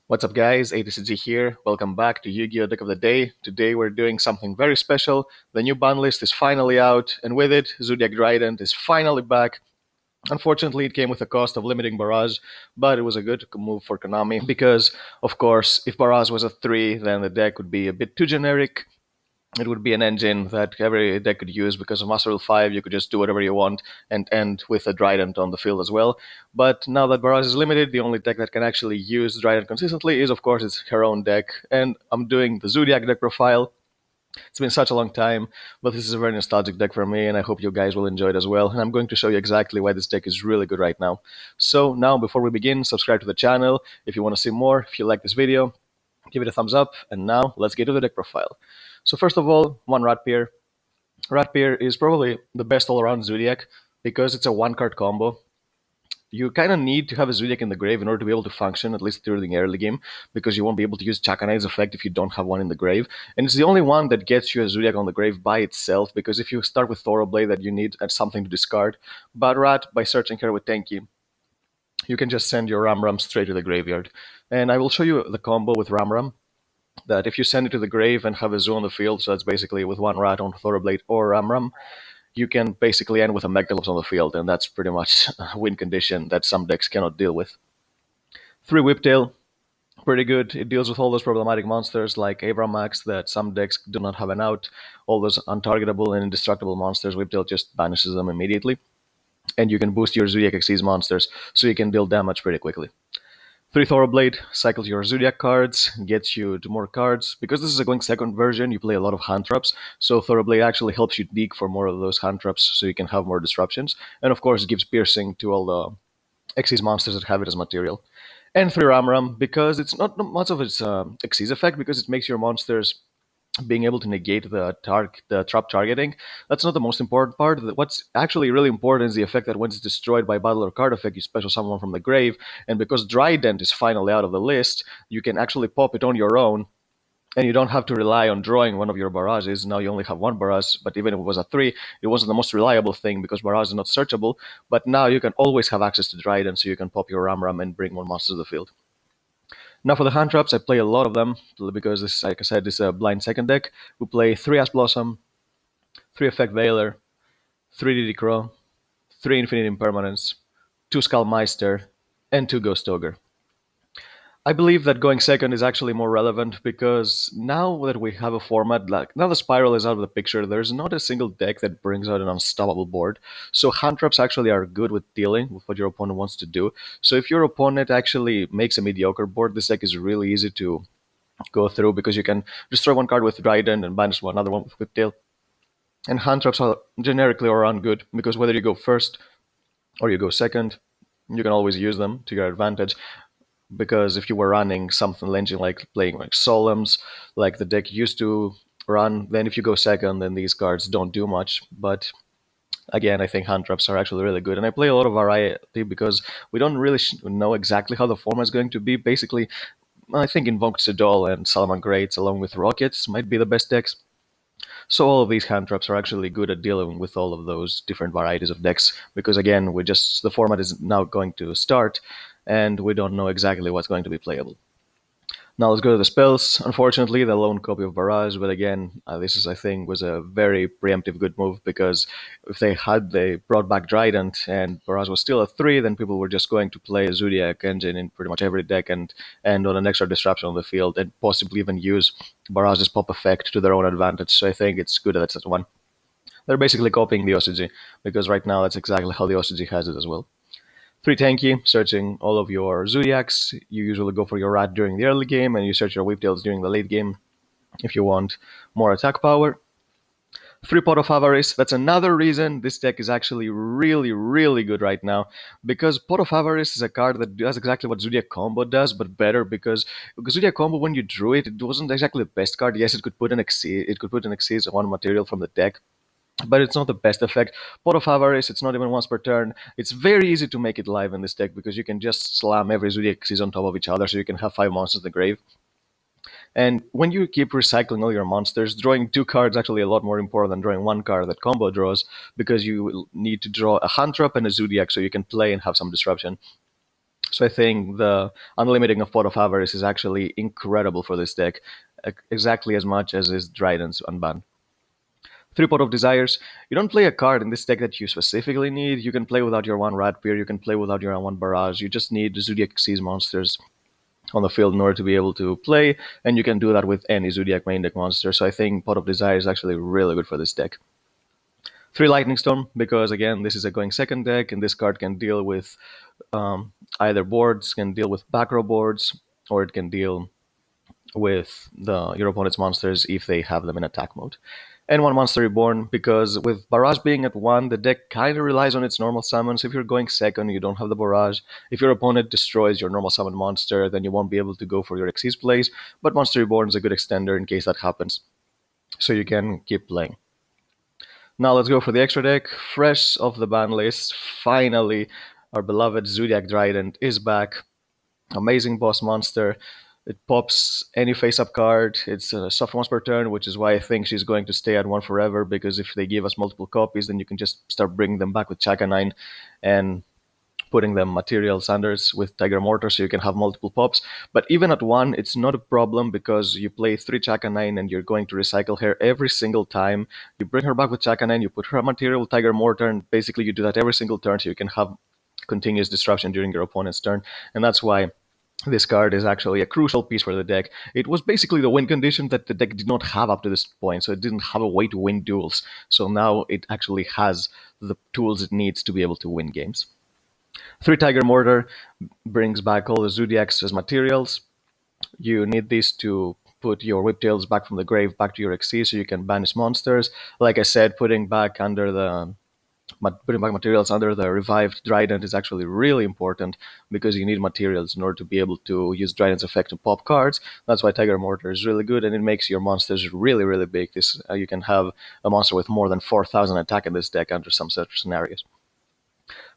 What's up guys, ATCG here. Welcome back to Yu-Gi-Oh! Deck of the Day. Today we're doing something very special. The new Banlist is finally out, and with it, Zodiac Trident is finally back. Unfortunately, it came with a cost of limiting Barrage, but it was a good move for Konami because, of course, if Barrage was a 3, then the deck would be a bit too generic. It would be an engine that every deck could use because of Master Rule 5, you could just do whatever you want and end with a Trident on the field as well. But now that Barrage is limited, the only deck that can actually use Trident consistently is, of course, its her own deck. And I'm doing the Zodiac deck profile. It's been such a long time, but this is a very nostalgic deck for me, and I hope you guys will enjoy it as well. And I'm going to show you exactly why this deck is really good right now. So now, before we begin, subscribe to the channel if you want to see more. If you like this video, give it a thumbs up. And now, let's get to the deck profile. So first of all, one Rat Pair. Rat Pair is probably the best all-around Zodiac because it's a one-card combo. You kind of need to have a Zodiac in the grave in order to be able to function, at least during the early game, because you won't be able to use Chakanai's effect if you don't have one in the grave. And it's the only one that gets you a Zodiac on the grave by itself, because if you start with Thoroblade, that you need something to discard. But Rat, by searching her with Tenki, you can just send your Ram straight to the graveyard. And I will show you the combo with Ram, that if you send it to the grave and have a zoo on the field, so that's basically with one Rat on Thoroblade or Ram, you can basically end with a Megalops on the field, and that's pretty much a win condition that some decks cannot deal with. 3 Whiptail, pretty good. It deals with all those problematic monsters like Abramax that some decks do not have an out. All those untargetable and indestructible monsters, Whiptail just banishes them immediately. And you can boost your Zodiac Xyz monsters, so you can deal damage pretty quickly. 3 Thoroblade, cycles your Zodiac cards, gets you to more cards. Because this is a going second version, you play a lot of hand traps, so Thoroblade actually helps you dig for more of those hand traps so you can have more disruptions. And of course, it gives piercing to all the Xyz monsters that have it as material. And 3 Ram, because it's not much of its Xyz effect, because it makes your monsters being able to negate the trap targeting. That's not the most important part. What's actually really important is the effect that when it's destroyed by battle or card effect, you special summon from the grave. And because Trident is finally out of the list, you can actually pop it on your own, and you don't have to rely on drawing one of your barrages. Now you only have one barrage, but even if it was a 3, it wasn't the most reliable thing because barrage is not searchable. But now you can always have access to Trident, so you can pop your Ram and bring more monsters to the field. Now for the hand traps, I play a lot of them because this, like I said, this is a blind second deck. We play 3 Ash Blossom, 3 Effect Veiler, 3 Diddy Crow, 3 Infinite Impermanence, 2 Skullmeister, and 2 Ghost Ogre. I believe that going second is actually more relevant because now that we have a format, like now the Spiral is out of the picture, there's not a single deck that brings out an unstoppable board. So hand traps actually are good with dealing with what your opponent wants to do. So if your opponent actually makes a mediocre board, this deck is really easy to go through because you can destroy one card with Trident and banish another one with Whiptail. And hand traps are generically around good because whether you go first or you go second, you can always use them to your advantage. Because if you were running something engine like playing like Solemns, like the deck used to run, then if you go second, then these cards don't do much. But again, I think hand traps are actually really good. And I play a lot of variety because we don't really know exactly how the format is going to be. Basically, I think Invoked Sidol and Salaman Greats along with Rockets might be the best decks. So all of these hand traps are actually good at dealing with all of those different varieties of decks because again, the format is now going to start and we don't know exactly what's going to be playable. Now let's go to the spells. Unfortunately, the lone copy of Barrage, but again, this is, I think, was a very preemptive good move because if they brought back Trident and Barrage was still a 3, then people were just going to play a Zodiac engine in pretty much every deck and on an extra disruption on the field and possibly even use Barrage's pop effect to their own advantage. So I think it's good that that's at 1. They're basically copying the OCG because right now that's exactly how the OCG has it as well. 3 Tanky, searching all of your Zodiacs. You usually go for your Rat during the early game, and you search your Whiptails during the late game if you want more attack power. 3 Pot of Avarice. That's another reason this deck is actually really, really good right now, because Pot of Avarice is a card that does exactly what Zodiac Combo does, but better, because Zodiac Combo, when you drew it, it wasn't exactly the best card. Yes, it could put an Xyz one material from the deck, but it's not the best effect. Pot of Avarice, it's not even once per turn. It's very easy to make it live in this deck because you can just slam every Zodiac Xyz on top of each other, so you can have 5 monsters in the grave. And when you keep recycling all your monsters, drawing two cards is actually a lot more important than drawing one card that combo draws, because you will need to draw a Hunt Drop and a Zoodiac so you can play and have some disruption. So I think the unlimiting of Pot of Avarice is actually incredible for this deck, exactly as much as is Dryden's Unban. Three Pot of Desires. You don't play a card in this deck that you specifically need. You can play without your one Rat Peer, you can play without your one Barrage. You just need Zodiac Seas monsters on the field in order to be able to play, and you can do that with any Zodiac main deck monster. So I think Pot of Desire is actually really good for this deck. Three Lightning Storm, because again, this is a going second deck, and this card can deal with either boards, can deal with back row boards, or it can deal with your opponent's monsters if they have them in attack mode. And one Monster Reborn, because with Barrage being at 1, the deck kind of relies on its normal summons. If you're going second, you don't have the Barrage. If your opponent destroys your normal summon monster, then you won't be able to go for your Xyz plays, but Monster Reborn is a good extender in case that happens, so you can keep playing. Now let's go for the extra deck. Fresh off the ban list, finally, our beloved Zodiac Trident is back. Amazing boss monster. It pops any face-up card. It's a soft once per turn, which is why I think she's going to stay at 1 forever, because if they give us multiple copies, then you can just start bringing them back with Chaka 9 and putting them material sanders with Tiger Mortar, so you can have multiple pops. But even at 1, it's not a problem, because you play 3 Chaka 9 and you're going to recycle her every single time. You bring her back with Chaka 9, you put her material with Tiger Mortar, and basically you do that every single turn, so you can have continuous disruption during your opponent's turn. And that's why this card is actually a crucial piece for the deck. It was basically the win condition that the deck did not have up to this point, so it didn't have a way to win duels. So now it actually has the tools it needs to be able to win games. 3 Tiger Mortar brings back all the Zodiacs as materials. You need these to put your Whiptails back from the grave back to your Xyz so you can banish monsters. Like I said, putting back materials under the revived Trident is actually really important, because you need materials in order to be able to use Trident's effect to pop cards. That's why Tiger Mortar is really good, and it makes your monsters really, really big. You can have a monster with more than 4,000 attack in this deck under some such scenarios.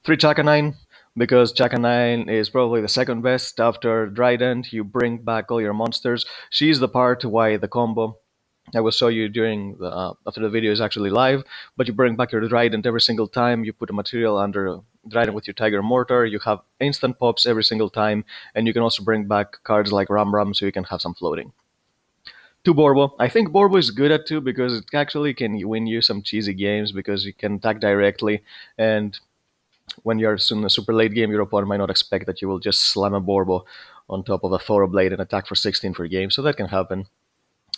3 Chaka 9, because Chaka 9 is probably the second best after Trident. You bring back all your monsters. She's the part why the combo I will show you after the video is actually live, but you bring back your Trident every single time. You put a material under Trident with your Tiger Mortar. You have instant pops every single time, and you can also bring back cards like Ram Ram so you can have some floating. 2 Borbo. I think Borbo is good at 2 because it actually can win you some cheesy games, because you can attack directly, and when you're in a super late game, your opponent might not expect that you will just slam a Borbo on top of a Thora Blade and attack for 16 per game, so that can happen.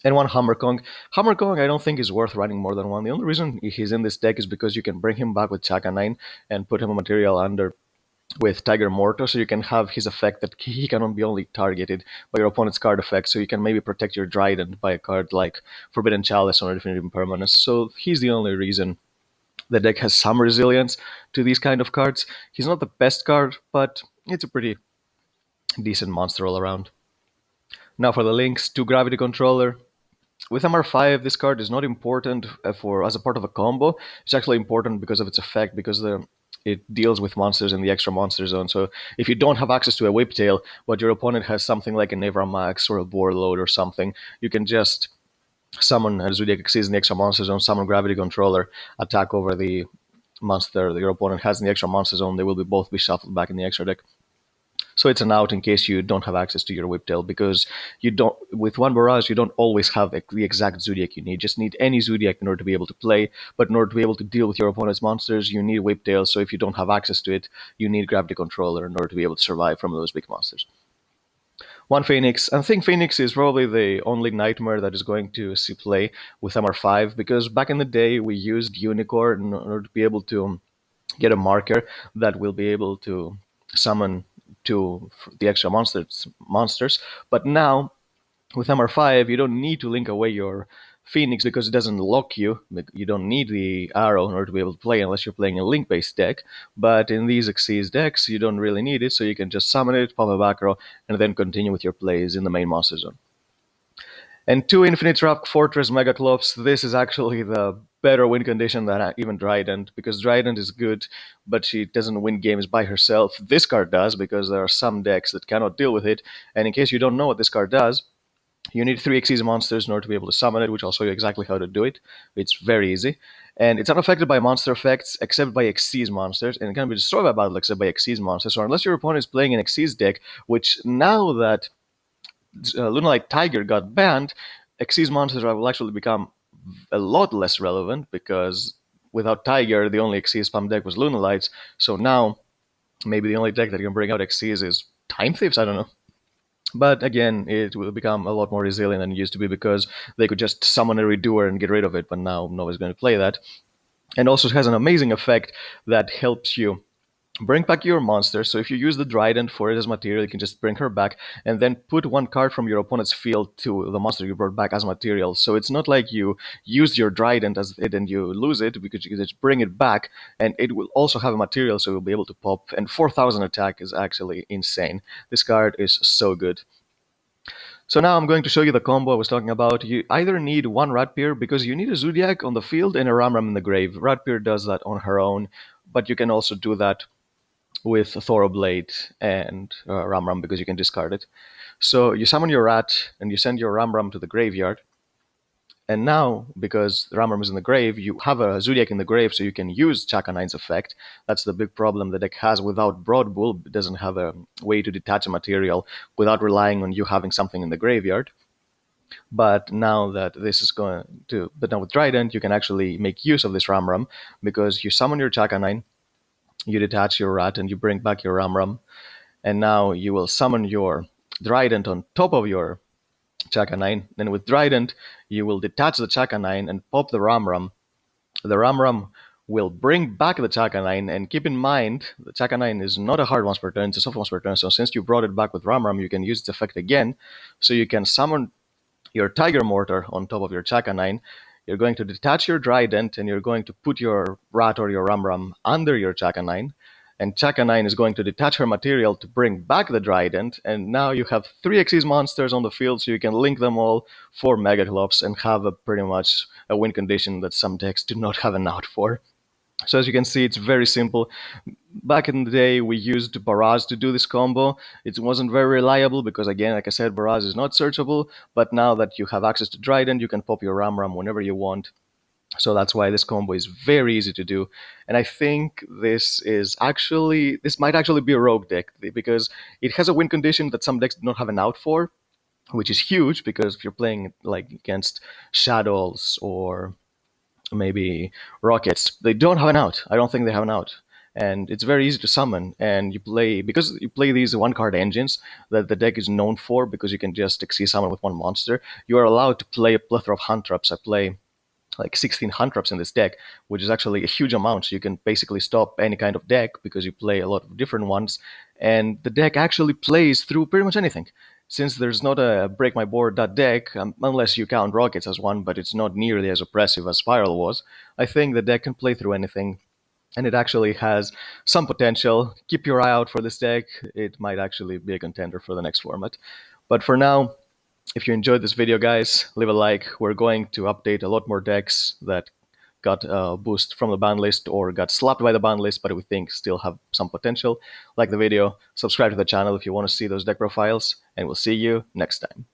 And 1 Hammer Kong. Hammer Kong I don't think is worth running more than 1. The only reason he's in this deck is because you can bring him back with Chaka 9 and put him a material under with Tiger Mortar, so you can have his effect that he cannot be only targeted by your opponent's card effect, so you can maybe protect your Trident by a card like Forbidden Chalice or Infinite Impermanence. So he's the only reason the deck has some resilience to these kind of cards. He's not the best card, but it's a pretty decent monster all around. Now for the links. To Gravity Controller. With MR5, this card is not important as a part of a combo. It's actually important because of its effect, because it deals with monsters in the extra monster zone. So if you don't have access to a Whiptail, but your opponent has something like a Nevramax or a Warlord or something, you can just summon a Zodiac Xyz in the extra monster zone, summon Gravity Controller, attack over the monster that your opponent has in the extra monster zone. They will both be shuffled back in the extra deck. So it's an out in case you don't have access to your Whiptail, because with 1 Barrage, you don't always have the exact Zodiac you need. You just need any Zodiac in order to be able to play, but in order to be able to deal with your opponent's monsters, you need Whiptail. So if you don't have access to it, you need Gravity Controller in order to be able to survive from those big monsters. 1 Phoenix. I think Phoenix is probably the only nightmare that is going to see play with MR5, because back in the day, we used Unicorn in order to be able to get a marker that will be able to summon to the extra monsters. But now, with MR5, you don't need to link away your Phoenix, because it doesn't lock you. You don't need the arrow in order to be able to play unless you're playing a link-based deck. But in these Xyz decks, you don't really need it, so you can just summon it, pop a back row, and then continue with your plays in the main monster zone. And 2 Infinite Trap Fortress Megaclops. This is actually the better win condition than even Trident, because Trident is good, but she doesn't win games by herself. This card does, because there are some decks that cannot deal with it. And in case you don't know what this card does, You need 3 Xyz monsters in order to be able to summon it, which I'll show you exactly how to do it. It's very easy. And it's unaffected by monster effects except by Xyz monsters, and it can be destroyed by battle except by Xyz monsters. So unless your opponent is playing an Xyz deck, which now that Lunalite Tiger got banned, Xyz monsters will actually become a lot less relevant because without Tiger, the only Xyz spam deck was Lunalites. So now maybe the only deck that can bring out Xyz is Time Thieves. I don't know. But again, it will become a lot more resilient than it used to be because they could just summon a Redoer and get rid of it, but now nobody's going to play that. And also it has an amazing effect that helps you bring back your monster. So if you use the Trident for it as material, you can just bring her back and then put one card from your opponent's field to the monster you brought back as material. So it's not like you use your Trident as it and you lose it, because you can just bring it back and it will also have a material, so you'll be able to pop. And 4,000 attack is actually insane. This card is so good. So now I'm going to show you the combo I was talking about. You either need one Ratpier because you need a Zoodiac on the field and a Ramram in the grave. Ratpier does that on her own, but you can also do that with Thoroblade and Ramram because you can discard it. So you summon your Rat and you send your Ramram to the graveyard. And now, because Ramram is in the grave, you have a Zodiac in the grave, so you can use Chaka 9's effect. That's the big problem the deck has without Broad Bull. It doesn't have a way to detach a material without relying on you having something in the graveyard. But now that this is going to, but now with Trident, you can actually make use of this Ramram because you summon your Chaka 9, you detach your Rat, and you bring back your Ramram. And now you will summon your Trident on top of your Chaka 9. Then with Trident, you will detach the Chaka 9 and pop the Ramram. The Ramram will bring back the Chaka 9, and keep in mind, the Chaka 9 is not a hard once per turn, it's a soft once per turn, so since you brought it back with Ramram, you can use its effect again. So you can summon your Tiger Mortar on top of your Chaka 9. You're going to detach your Trident, and you're going to put your Rat or your Ramram under your Chaka 9. And Chaka 9 is going to detach her material to bring back the Trident, and now you have 3 Xyz monsters on the field, so you can link them all for Megaclops and have a pretty much a win condition that some decks do not have an out for. So as you can see, it's very simple. Back in the day, we used Barrage to do this combo. It wasn't very reliable because, again, like I said, Barrage is not searchable, but now that you have access to Trident, you can pop your Ramram whenever you want. So that's why this combo is very easy to do. And I think this might actually be a rogue deck because it has a win condition that some decks do not have an out for, which is huge because if you're playing like against Shadows or maybe Rockets, they don't have an out. I don't think they have an out. And it's very easy to summon, and because you play these one-card engines that the deck is known for, because you can just Xyz summon with one monster, you are allowed to play a plethora of Hunt Traps. I play like 16 Hunt Traps in this deck, which is actually a huge amount. So you can basically stop any kind of deck because you play a lot of different ones. And the deck actually plays through pretty much anything. Since there's not a break my board that deck, unless you count Rockets as one, but it's not nearly as oppressive as Spiral was, I think the deck can play through anything. And it actually has some potential. Keep your eye out for this deck. It might actually be a contender for the next format. But for now, if you enjoyed this video, guys, leave a like. We're going to update a lot more decks that got a boost from the ban list or got slapped by the ban list, but we think still have some potential. Like the video, subscribe to the channel if you want to see those deck profiles, and we'll see you next time.